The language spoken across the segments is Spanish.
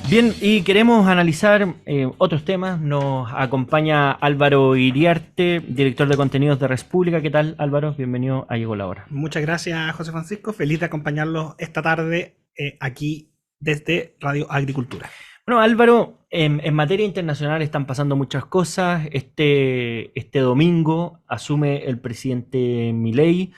Bien, y queremos analizar otros temas. Nos acompaña Álvaro Iriarte, director de contenidos de Respública. ¿Qué tal, Álvaro? Bienvenido a Llegó la Hora. Muchas gracias, José Francisco. Feliz de acompañarlos esta tarde aquí desde Radio Agricultura. Bueno, Álvaro, en materia internacional están pasando muchas cosas. Este domingo asume el presidente Milei.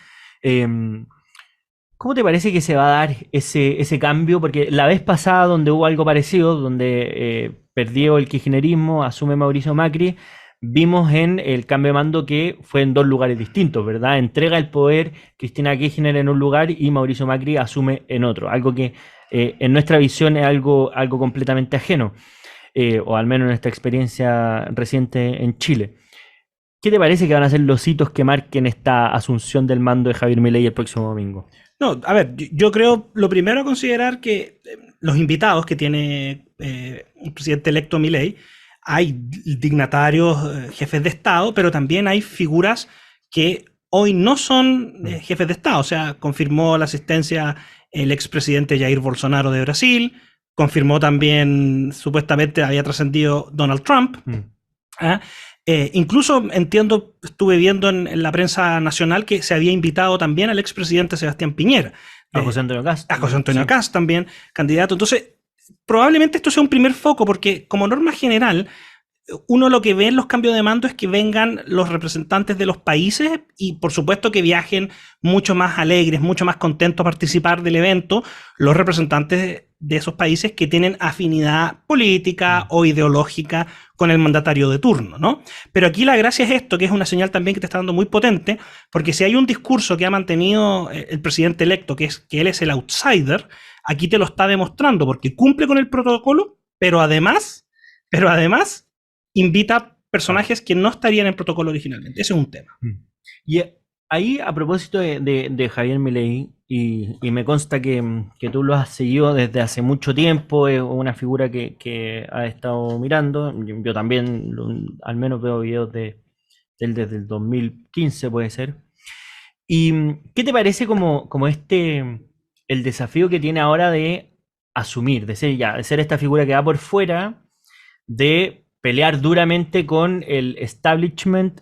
¿Cómo te parece que se va a dar ese cambio? Porque la vez pasada donde hubo algo parecido, donde perdió el kirchnerismo, asume Mauricio Macri, vimos en el cambio de mando que fue en dos lugares distintos, ¿verdad? Entrega el poder Cristina Kirchner en un lugar y Mauricio Macri asume en otro. Algo que en nuestra visión es algo completamente ajeno, o al menos en nuestra experiencia reciente en Chile. ¿Qué te parece que van a ser los hitos que marquen esta asunción del mando de Javier Milei el próximo domingo? No, a ver, yo creo lo primero a considerar que los invitados que tiene el presidente electo Milei, hay dignatarios, jefes de Estado, pero también hay figuras que hoy no son jefes de Estado. O sea, confirmó la asistencia el expresidente Jair Bolsonaro de Brasil, confirmó también, supuestamente había trascendido Donald Trump. ¿Ah? Incluso entiendo, estuve viendo en la prensa nacional que se había invitado también al expresidente Sebastián Piñera. A José Antonio Kast. A José Antonio Kast también, candidato. Entonces, probablemente esto sea un primer foco, porque como norma general, uno lo que ve en los cambios de mando es que vengan los representantes de los países y por supuesto que viajen mucho más alegres, mucho más contentos a participar del evento los representantes de esos países que tienen afinidad política o ideológica con el mandatario de turno, ¿no? Pero aquí la gracia es esto, que es una señal también que te está dando muy potente, porque si hay un discurso que ha mantenido el presidente electo, que es que él es el outsider, aquí te lo está demostrando, porque cumple con el protocolo, pero además invita personajes que no estarían en protocolo originalmente. Ese es un tema. Y ahí, a propósito de Javier Milei, y me consta que tú lo has seguido desde hace mucho tiempo, es una figura que has estado mirando. Yo también, al menos veo videos de él desde el 2015, puede ser. ¿Y qué te parece como el desafío que tiene ahora de asumir, de ser esta figura que va por fuera, de pelear duramente con el establishment?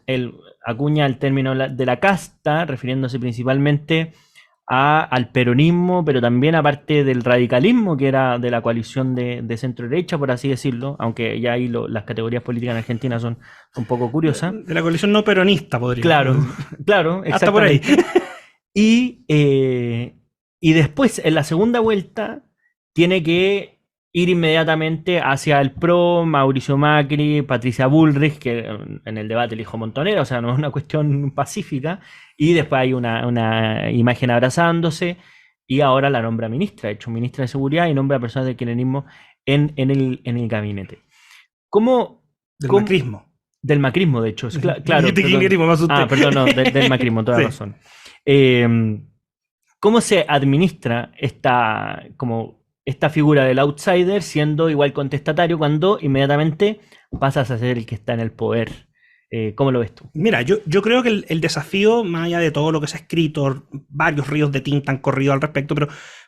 Acuña el término de la casta, refiriéndose principalmente al peronismo, pero también aparte del radicalismo, que era de la coalición de centro-derecha, por así decirlo, aunque ya ahí las categorías políticas en Argentina son un poco curiosas. De la coalición no peronista, podría. Claro, claro, hasta por ahí. Y después, en la segunda vuelta, tiene que ir inmediatamente hacia el PRO, Mauricio Macri, Patricia Bullrich, que en el debate elijo Montonera, o sea, no es una cuestión pacífica, y después hay una imagen abrazándose, y ahora la nombra ministra, de hecho ministra de Seguridad, y nombra a personas del kirchnerismo en el gabinete. Del macrismo. Del macrismo, de hecho. Claro. Perdón, no, del macrismo, toda razón. ¿Cómo se administra esta figura del outsider siendo igual contestatario cuando inmediatamente pasas a ser el que está en el poder? ¿Cómo lo ves tú? Mira, yo creo que el desafío, más allá de todo lo que se ha escrito, varios ríos de tinta han corrido al respecto,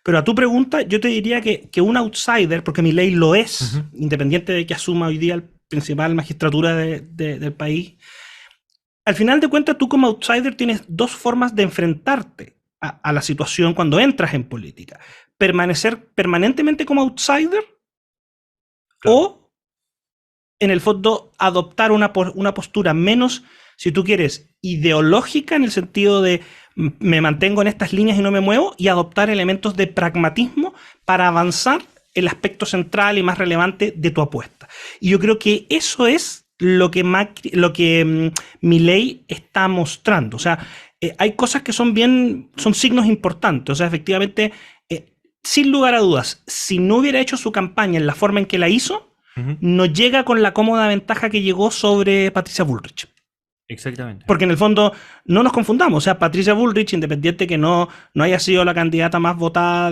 pero a tu pregunta, yo te diría que un outsider, porque Milei lo es, independiente de que asuma hoy día el principal magistratura del país, al final de cuentas tú como outsider tienes dos formas de enfrentarte a la situación cuando entras en política. Permanecer permanentemente como outsider, claro, o en el fondo adoptar una postura menos, si tú quieres, ideológica, en el sentido de me mantengo en estas líneas y no me muevo, y adoptar elementos de pragmatismo para avanzar el aspecto central y más relevante de tu apuesta. Y yo creo que eso es lo que Milei está mostrando. O sea, hay cosas que son signos importantes. O sea, efectivamente, sin lugar a dudas, si no hubiera hecho su campaña en la forma en que la hizo, no llega con la cómoda ventaja que llegó sobre Patricia Bullrich. Exactamente. Porque en el fondo, no nos confundamos. O sea, Patricia Bullrich, independiente que no haya sido la candidata más votada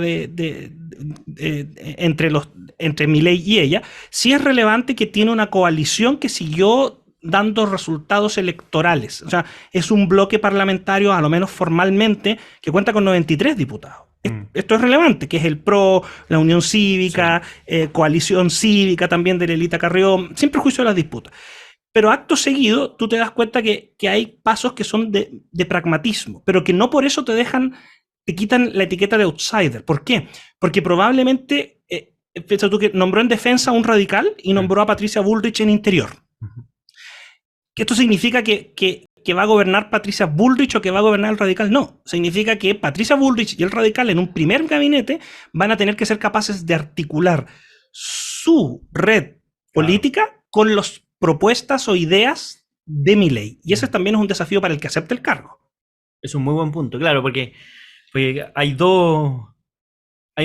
entre Milei y ella, sí es relevante que tiene una coalición que siguió dando resultados electorales. O sea, es un bloque parlamentario, a lo menos formalmente, que cuenta con 93 diputados. Esto es relevante, que es el PRO, la Unión Cívica, Coalición Cívica también de Lelita Carrión, sin perjuicio de las disputas. Pero acto seguido, tú te das cuenta que hay pasos que son de pragmatismo, pero que no por eso te quitan la etiqueta de outsider. ¿Por qué? Porque probablemente, piensa tú que nombró en defensa a un radical y nombró a Patricia Bullrich en interior. ¿Que esto significa que va a gobernar Patricia Bullrich o que va a gobernar el radical? No, significa que Patricia Bullrich y el radical en un primer gabinete van a tener que ser capaces de articular su red política con las propuestas o ideas de Milei. Y ese también es un desafío para el que acepte el cargo. Es un muy buen punto, claro, porque hay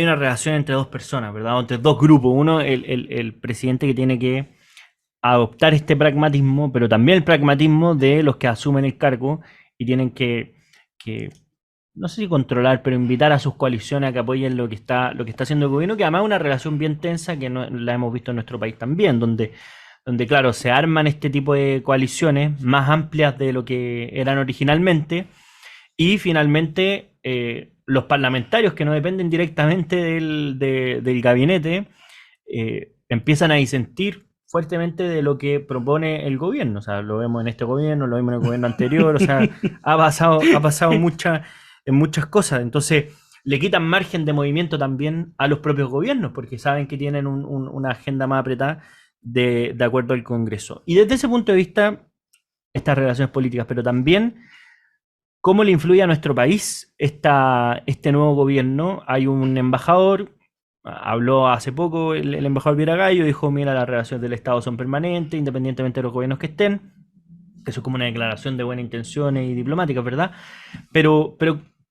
una relación entre dos personas, ¿verdad? Entre dos grupos. Uno, el presidente que tiene que adoptar este pragmatismo, pero también el pragmatismo de los que asumen el cargo y tienen que no sé si controlar, pero invitar a sus coaliciones a que apoyen lo que está haciendo el gobierno, que además es una relación bien tensa que la hemos visto en nuestro país también, donde claro, se arman este tipo de coaliciones más amplias de lo que eran originalmente y finalmente los parlamentarios que no dependen directamente del gabinete empiezan a disentir fuertemente de lo que propone el gobierno. O sea, lo vemos en este gobierno, lo vimos en el gobierno anterior, o sea, ha pasado en muchas cosas. Entonces, le quitan margen de movimiento también a los propios gobiernos, porque saben que tienen una agenda más apretada de acuerdo al Congreso. Y desde ese punto de vista, estas relaciones políticas, pero también cómo le influye a nuestro país este nuevo gobierno. Hay un embajador, habló hace poco el embajador Viera-Gallo, dijo, mira, las relaciones del Estado son permanentes, independientemente de los gobiernos que estén. Eso es como una declaración de buenas intenciones y diplomáticas, ¿verdad? Pero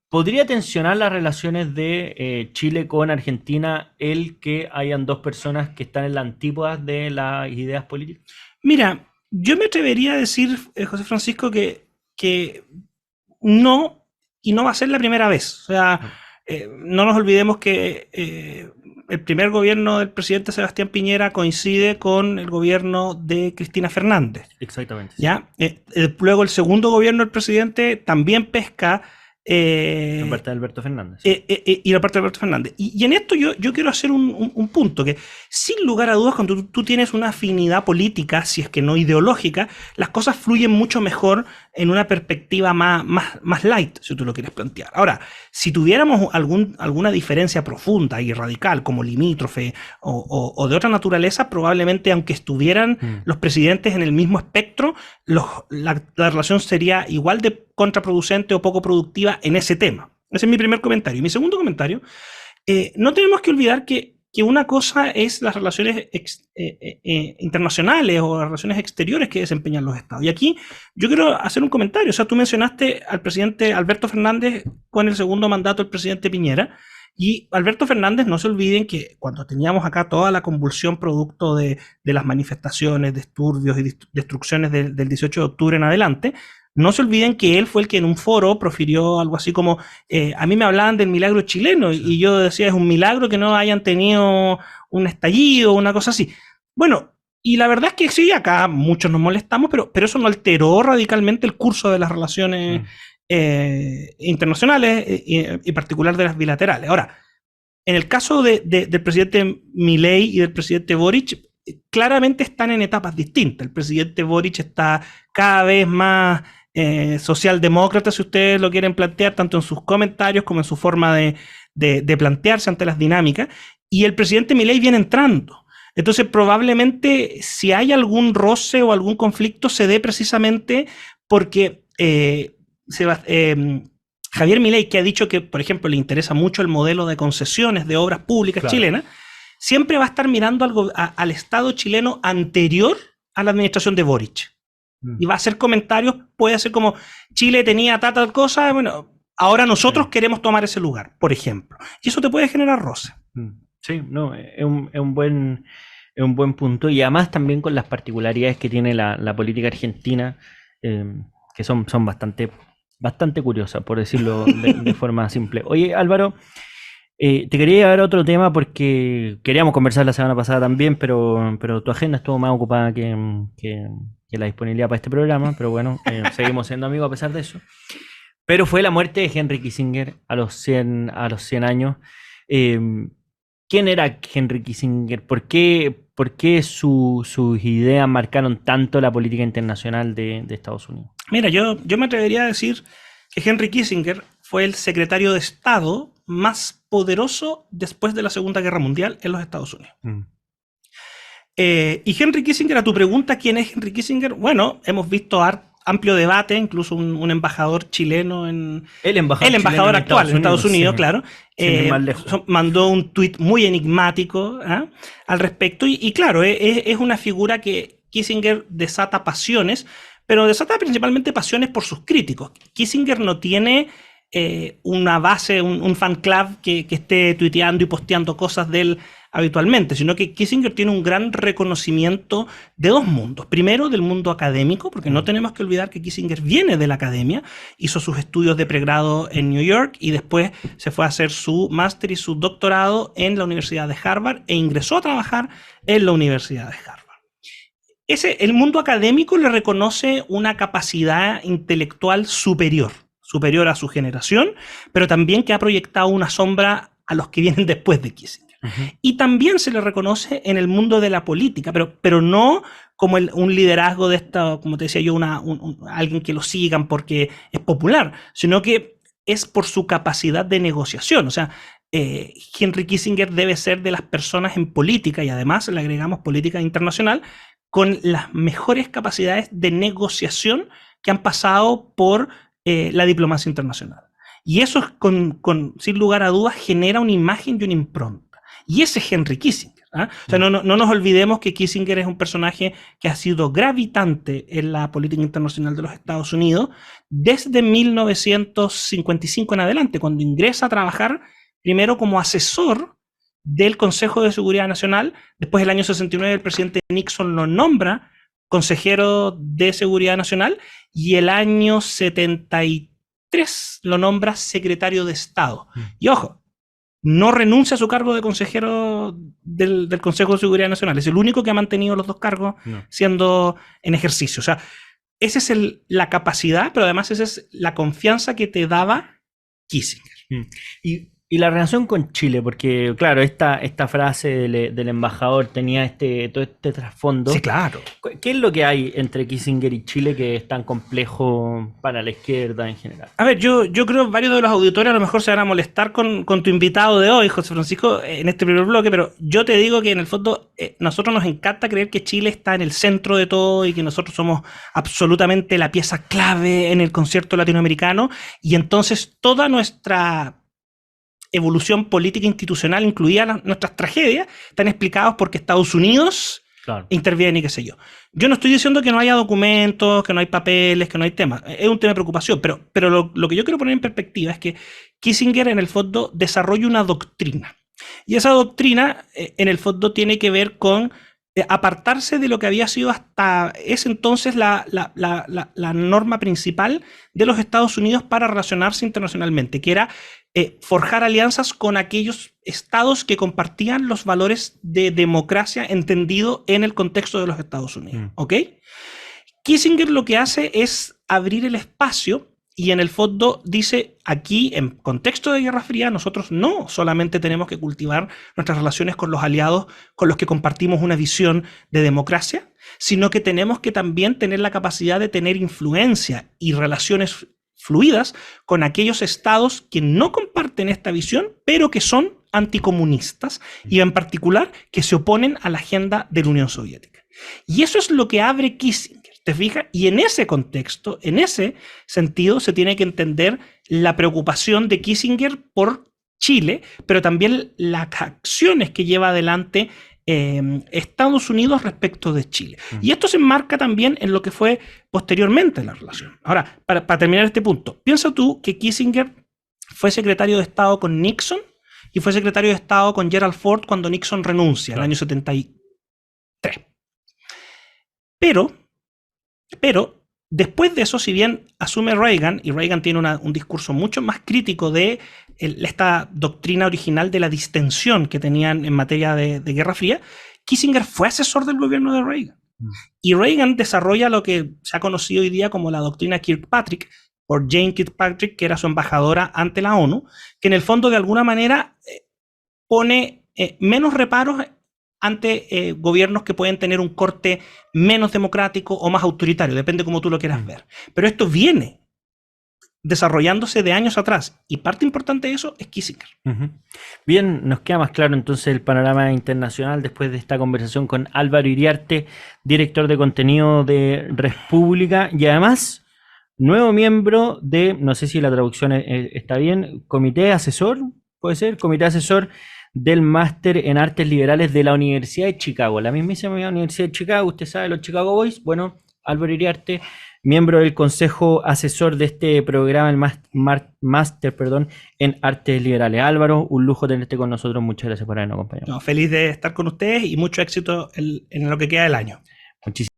¿podría tensionar las relaciones de Chile con Argentina el que hayan dos personas que están en la antípoda de las ideas políticas? Mira, yo me atrevería a decir, José Francisco, que no, y no va a ser la primera vez. O sea, no nos olvidemos que el primer gobierno del presidente Sebastián Piñera coincide con el gobierno de Cristina Fernández. Exactamente. ¿Ya? Luego el segundo gobierno del presidente también pesca la parte de Alberto Fernández. Y la parte de Alberto Fernández. Y en esto yo quiero hacer un punto, que sin lugar a dudas, cuando tú tienes una afinidad política, si es que no ideológica, las cosas fluyen mucho mejor en una perspectiva más light, si tú lo quieres plantear. Ahora, si tuviéramos alguna diferencia profunda y radical, como limítrofe o de otra naturaleza, probablemente, aunque estuvieran los presidentes en el mismo espectro, la relación sería igual de contraproducente o poco productiva en ese tema. Ese es mi primer comentario. Y mi segundo comentario, no tenemos que olvidar que una cosa es las relaciones internacionales o las relaciones exteriores que desempeñan los estados. Y aquí yo quiero hacer un comentario. O sea, tú mencionaste al presidente Alberto Fernández con el segundo mandato del presidente Piñera. Y Alberto Fernández, no se olviden que cuando teníamos acá toda la convulsión producto de las manifestaciones, disturbios y destrucciones del 18 de octubre en adelante, no se olviden que él fue el que en un foro profirió algo así como, a mí me hablaban del milagro chileno, y yo decía, es un milagro que no hayan tenido un estallido, una cosa así. Bueno, y la verdad es que sí, acá muchos nos molestamos, pero eso no alteró radicalmente el curso de las relaciones internacionales y en particular de las bilaterales. Ahora, en el caso del presidente Milei y del presidente Boric, claramente están en etapas distintas. El presidente Boric está cada vez más socialdemócrata, si ustedes lo quieren plantear, tanto en sus comentarios como en su forma de plantearse ante las dinámicas, y el presidente Milei viene entrando. Entonces, probablemente, si hay algún roce o algún conflicto, se dé precisamente porque Javier Milei, que ha dicho que, por ejemplo, le interesa mucho el modelo de concesiones de obras públicas chilenas, siempre va a estar mirando al Estado chileno anterior a la administración de Boric. Y va a hacer comentarios, puede hacer como, Chile tenía tal cosa, bueno, ahora nosotros queremos tomar ese lugar, por ejemplo. Y eso te puede generar roce. Sí, no, es un buen punto. Y además también con las particularidades que tiene la política argentina, que son bastante curiosas, por decirlo de forma simple. Oye, Álvaro, te quería llevar a otro tema porque queríamos conversar la semana pasada también, pero tu agenda estuvo más ocupada que la disponibilidad para este programa, pero bueno, seguimos siendo amigos a pesar de eso. Pero fue la muerte de Henry Kissinger a los 100 años. Eh, ¿Quién era Henry Kissinger? ¿Por qué sus ideas marcaron tanto la política internacional de Estados Unidos? Mira, yo me atrevería a decir que Henry Kissinger fue el secretario de Estado más poderoso después de la Segunda Guerra Mundial en los Estados Unidos. Y Henry Kissinger, a tu pregunta, ¿quién es Henry Kissinger? Bueno, hemos visto amplio debate, incluso un embajador chileno el embajador actual en Estados Unidos, sí. Claro, mandó un tuit muy enigmático al respecto, y claro, es una figura que Kissinger desata pasiones, pero desata principalmente pasiones por sus críticos. Kissinger no tiene una base, un fan club que esté tuiteando y posteando cosas de él habitualmente, sino que Kissinger tiene un gran reconocimiento de dos mundos. Primero, del mundo académico, porque no tenemos que olvidar que Kissinger viene de la academia, hizo sus estudios de pregrado en New York y después se fue a hacer su máster y su doctorado en la Universidad de Harvard e ingresó a trabajar en la Universidad de Harvard. El mundo académico le reconoce una capacidad intelectual superior a su generación, pero también que ha proyectado una sombra a los que vienen después de Kissinger. Y también se le reconoce en el mundo de la política, pero no como un liderazgo de esta, como te decía yo, alguien que lo sigan porque es popular, sino que es por su capacidad de negociación. O sea, Henry Kissinger debe ser de las personas en política, y además le agregamos política internacional, con las mejores capacidades de negociación que han pasado por la diplomacia internacional. Y eso, sin lugar a dudas, genera una imagen y una impronta. Y ese es Henry Kissinger. O sea, no nos olvidemos que Kissinger es un personaje que ha sido gravitante en la política internacional de los Estados Unidos desde 1955 en adelante, cuando ingresa a trabajar primero como asesor del Consejo de Seguridad Nacional. Después, el año 69, el presidente Nixon lo nombra consejero de Seguridad Nacional, y el año 73 lo nombra secretario de Estado. Y ojo, no renuncia a su cargo de consejero del Consejo de Seguridad Nacional. Es el único que ha mantenido los dos cargos siendo en ejercicio. O sea, esa es la capacidad, pero además esa es la confianza que te daba Kissinger. Y la relación con Chile, porque claro, esta frase del embajador tenía todo este trasfondo. Sí, claro. ¿Qué es lo que hay entre Kissinger y Chile que es tan complejo para la izquierda en general? A ver, yo creo que varios de los auditores a lo mejor se van a molestar con tu invitado de hoy, José Francisco, en este primer bloque, pero yo te digo que en el fondo nosotros nos encanta creer que Chile está en el centro de todo y que nosotros somos absolutamente la pieza clave en el concierto latinoamericano, y entonces toda nuestra evolución política institucional, incluidas nuestras tragedias, están explicadas porque Estados Unidos interviene y qué sé yo. Yo no estoy diciendo que no haya documentos, que no hay papeles, que no hay temas. Es un tema de preocupación, pero lo que yo quiero poner en perspectiva es que Kissinger en el fondo desarrolla una doctrina. Y esa doctrina en el fondo tiene que ver con apartarse de lo que había sido hasta ese entonces la norma principal de los Estados Unidos para relacionarse internacionalmente, que era forjar alianzas con aquellos estados que compartían los valores de democracia entendido en el contexto de los Estados Unidos. ¿Ok? Kissinger lo que hace es abrir el espacio y en el fondo dice, aquí en contexto de Guerra Fría nosotros no solamente tenemos que cultivar nuestras relaciones con los aliados con los que compartimos una visión de democracia, sino que tenemos que también tener la capacidad de tener influencia y relaciones fluidas con aquellos estados que no comparten esta visión, pero que son anticomunistas y en particular que se oponen a la agenda de la Unión Soviética. Y eso es lo que abre Kissinger, ¿te fijas? Y en ese contexto, en ese sentido, se tiene que entender la preocupación de Kissinger por Chile, pero también las acciones que lleva adelante Estados Unidos respecto de Chile. Y esto se enmarca también en lo que fue posteriormente la relación. Ahora, para terminar este punto, piensa tú que Kissinger fue secretario de Estado con Nixon y fue secretario de Estado con Gerald Ford cuando Nixon renuncia en el año 73. Pero, después de eso, si bien asume Reagan, y Reagan tiene un discurso mucho más crítico de esta doctrina original de la distensión que tenían en materia de Guerra Fría, Kissinger fue asesor del gobierno de Reagan. Y Reagan desarrolla lo que se ha conocido hoy día como la doctrina Kirkpatrick, por Jane Kirkpatrick, que era su embajadora ante la ONU, que en el fondo de alguna manera pone menos reparos ante gobiernos que pueden tener un corte menos democrático o más autoritario, depende cómo tú lo quieras ver. Pero esto viene desarrollándose de años atrás, y parte importante de eso es Kissinger. Bien, nos queda más claro entonces el panorama internacional después de esta conversación con Álvaro Iriarte, director de contenido de República, y además nuevo miembro de, no sé si la traducción está bien, comité asesor, puede ser, comité asesor del máster en artes liberales de la Universidad de Chicago, la mismísima Universidad de Chicago, usted sabe, los Chicago Boys. Bueno, Álvaro Iriarte, miembro del consejo asesor de este programa, el máster en artes liberales. Álvaro, un lujo tenerte con nosotros, muchas gracias por habernos acompañado. Feliz de estar con ustedes y mucho éxito en lo que queda del año. Muchísimas